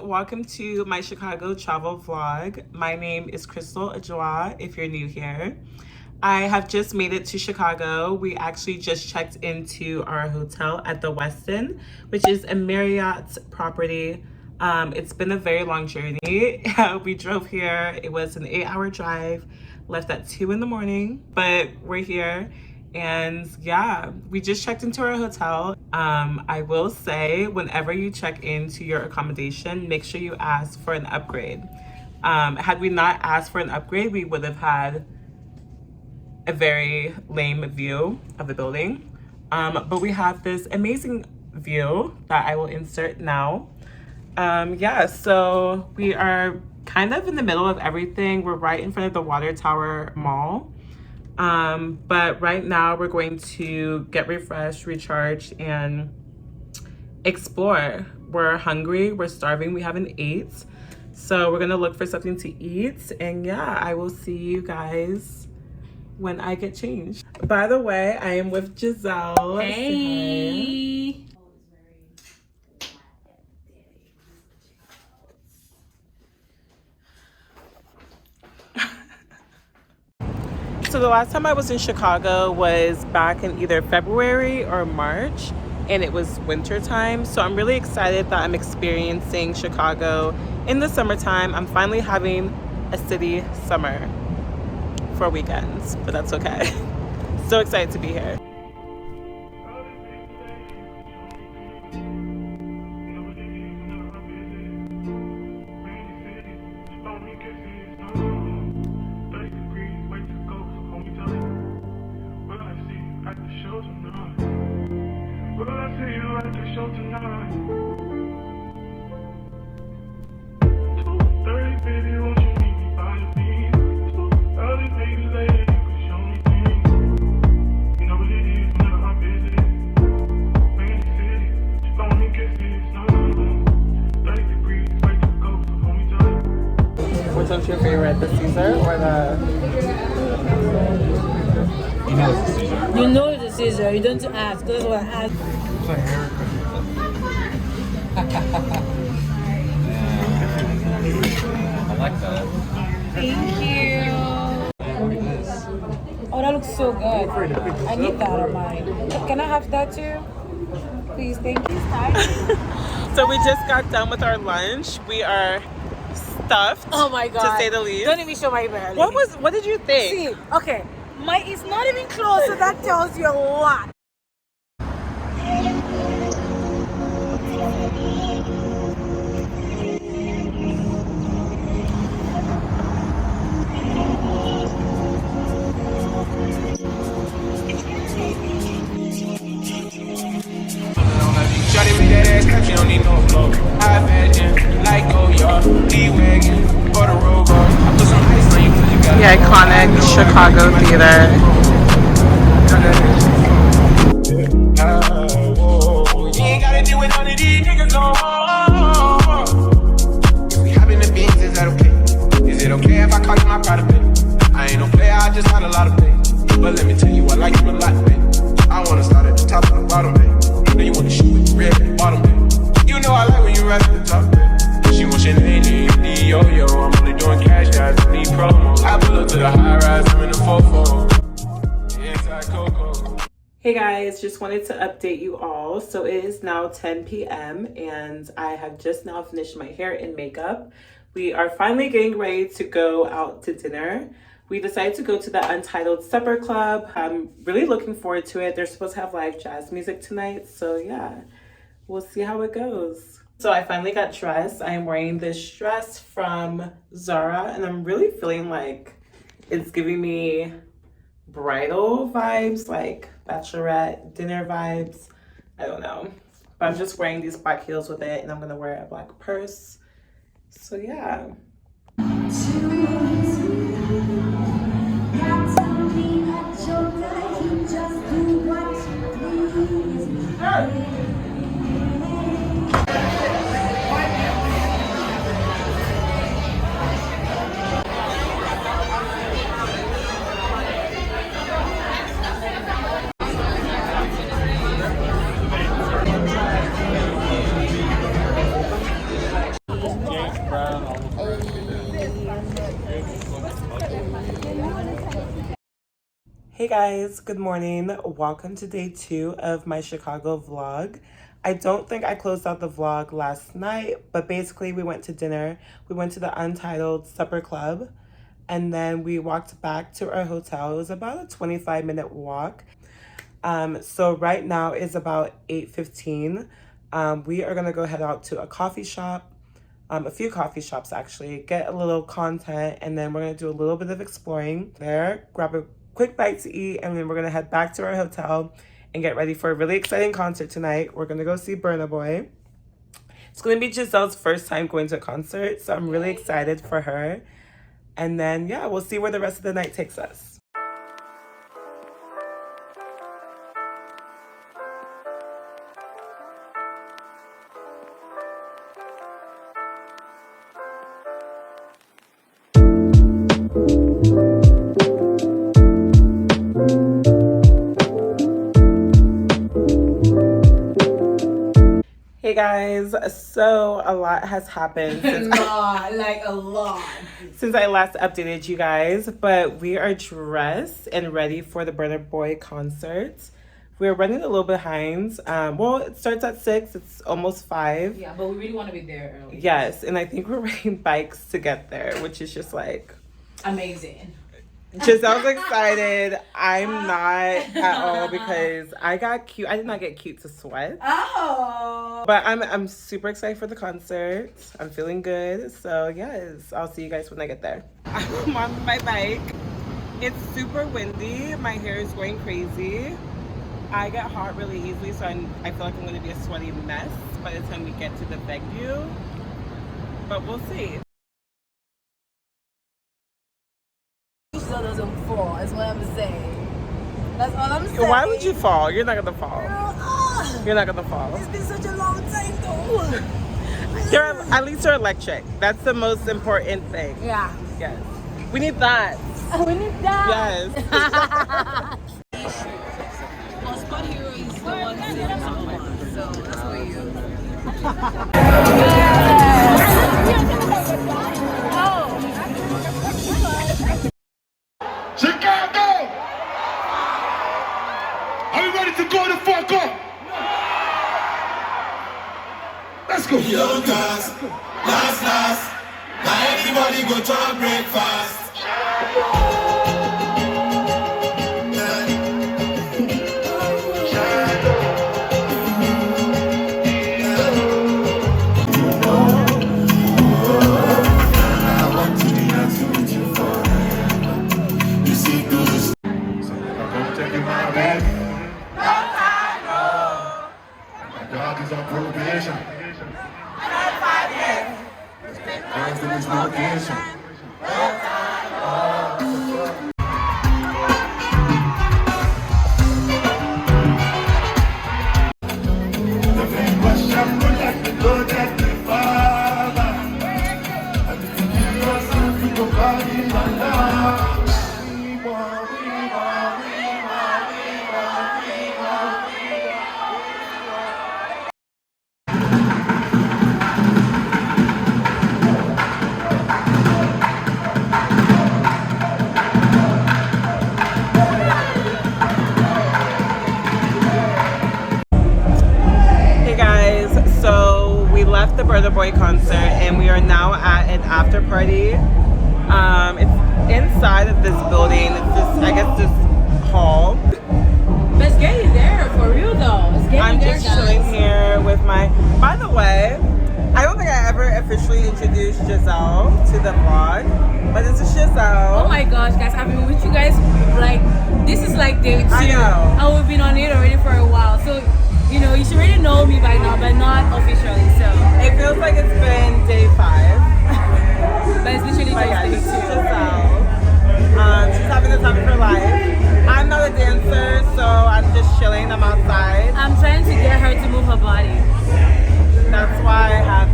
welcome to my Chicago travel vlog. My name is sincerelyadwoa if you're new here. I have just made it to Chicago. We actually just checked into our hotel at the Westin, which is a Marriott property. It's been a very long journey. We drove here. It was an 8-hour drive, left at 2 in the morning, but we're here. And yeah, we just checked into our hotel. I will say, whenever you check into your accommodation, make sure you ask for an upgrade. Had we not asked for an upgrade, we would have had a very lame view of the building. But we have this amazing view that I will insert now. Yeah, so we are kind of in the middle of everything. We're right in front of the Water Tower Mall. But right now we're going to get refreshed, recharged, and explore. We're hungry, we're starving, we haven't ate. So we're gonna look for something to eat. And yeah, I will see you guys when I get changed. By the way, I am with Giselle. Hey. So the last time I was in Chicago was back in either February or March, and it was winter time. So I'm really excited that I'm experiencing Chicago in the summertime. I'm finally having a city summer for weekends, but that's okay. So excited to be here. Which one's your favorite, the Caesar or the... You know it's a Caesar. You don't ask. That's what I ask. It's like haircut. I like that. Thank you. Oh, that looks so good. I need that on mine. Can I have that too? Please, thank you. So we just got done with our lunch. We are stuffed. Oh my god. To say the least. Don't even show my belly. What did you think? See, okay. It's not even close, so that tells you a lot. Shawty with that ass clap, she don't need no flow. High fashion, like Goya, D-Wagon, for the road, I put some ice on you cause you got The iconic Chicago Theater. You ain't gotta deal with none of these niggas no more. If we hop in the beans, is that okay? Is it okay if I call you my product, baby? I ain't no player, I just got a lot of pay. But let me tell you, I like you a lot, baby. I wanna start at the top and the bottom, baby. Then you wanna shoot with the red and bottom, baby. You know I like when you ride at the top, baby. She wants your name, yo-yo. I'm only doing cash, guys, I need promo. I pull up to the high rise, I'm in the fofo. Inside Coco. Hey guys, just wanted to update you all. So it is now 10 p.m. and I have just now finished my hair and makeup. We are finally getting ready to go out to dinner. We decided to go to the Untitled Supper Club. I'm really looking forward to it. They're supposed to have live jazz music tonight. So yeah, we'll see how it goes. So I finally got dressed. I am wearing this dress from Zara and I'm really feeling like it's giving me bridal vibes, like bachelorette dinner vibes. I don't know. But I'm just wearing these black heels with it and I'm gonna wear a black purse. So yeah. Hey guys, good morning. Welcome to day 2 of my Chicago vlog. I don't think I closed out the vlog last night, but basically we went to dinner. We went to the Untitled Supper Club, and then we walked back to our hotel. It was about a 25-minute walk. So right now is about 8:15. We are gonna go head out to a coffee shop, a few coffee shops actually, get a little content, and then we're gonna do a little bit of exploring there, grab a quick bite to eat, and then we're gonna head back to our hotel and get ready for a really exciting concert tonight. We're gonna go see Burna Boy. It's gonna be Giselle's first time going to a concert, so I'm really excited for her. And then, yeah, we'll see where the rest of the night takes us. Hey guys, so a lot has happened since a lot. since I last updated you guys, but we are dressed and ready for the Burna Boy concert. We're running a little behind. Well, it starts at 6, it's almost 5. Yeah, but we really want to be there early. Yes, and I think we're riding bikes to get there, which is just like Amazing. Giselle's excited. I'm not at all because I got cute. I did not get cute to sweat. Oh. But I'm super excited for the concert. I'm feeling good. So yes, I'll see you guys when I get there. I'm on my bike. It's super windy. My hair is going crazy. I get hot really easily, so I feel like I'm gonna be a sweaty mess by the time we get to the venue. But we'll see. So doesn't fall, is what I'm saying. That's all I'm saying. Why would you fall? You're not gonna fall. Girl, You're not gonna fall. it's been such a long time though. At least you're electric. That's the most important thing. Yeah. Yes. We need that. We need that. Yes. Well, Spot Hero is the one saving someone, so that's what you. Chicago! Are you ready to go the fuck up? Let's go. Young guys, last. Now everybody go to breakfast. Dog is on probation. Another 5 years. There is no location. The very much I'm good like the Lord that the Father. And if you give yourself, you go God in my love. Left the Burna Boy concert and we are now at an after party. It's inside of this building. It's just, I guess, this hall. But it's getting there for real though. It's getting I'm there, just guys. chilling here with my. By the way, I don't think I ever officially introduced Giselle to the vlog, but this is Giselle. Oh my gosh, guys! I've been with you guys like this is like day 2. I know. And we've been on it already for a while, so. You know, you should already know me by now, but not officially, so. It feels like it's been day 5. But it's literally But yeah, this just is day 2. Giselle. She's having the time of her life. I'm not a dancer, so I'm just chilling. I'm outside. I'm trying to get her to move her body. That's why I have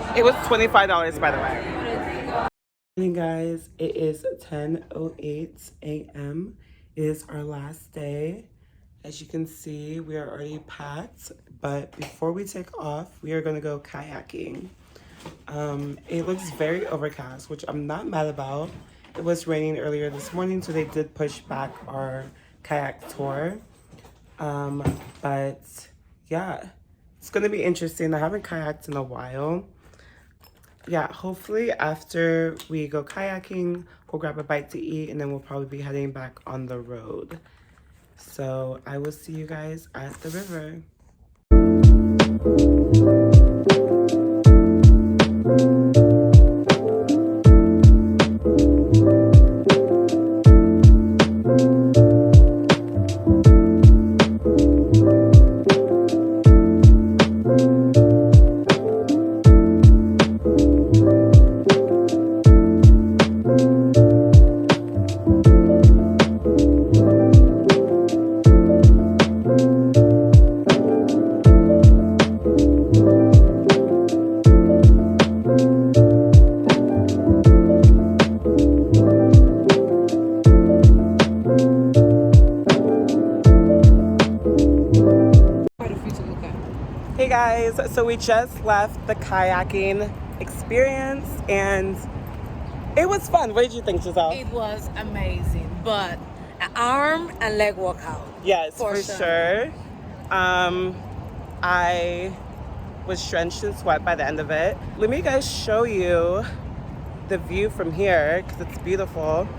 this. It was $25, by the way. Hey guys, it is 10:08 a.m. It is our last day. As you can see, we are already packed, but before we take off, we are gonna go kayaking. It looks very overcast, which I'm not mad about. It was raining earlier this morning, so they did push back our kayak tour. But yeah, it's gonna be interesting. I haven't kayaked in a while. Yeah, hopefully after we go kayaking, we'll grab a bite to eat, and then we'll probably be heading back on the road. So I will see you guys at the river. Hey guys, so we just left the kayaking experience and it was fun. What did you think, Giselle? It was amazing, but an arm and leg workout. Yes, for sure. I was drenched in sweat by the end of it. Let me guys show you the view from here because it's beautiful.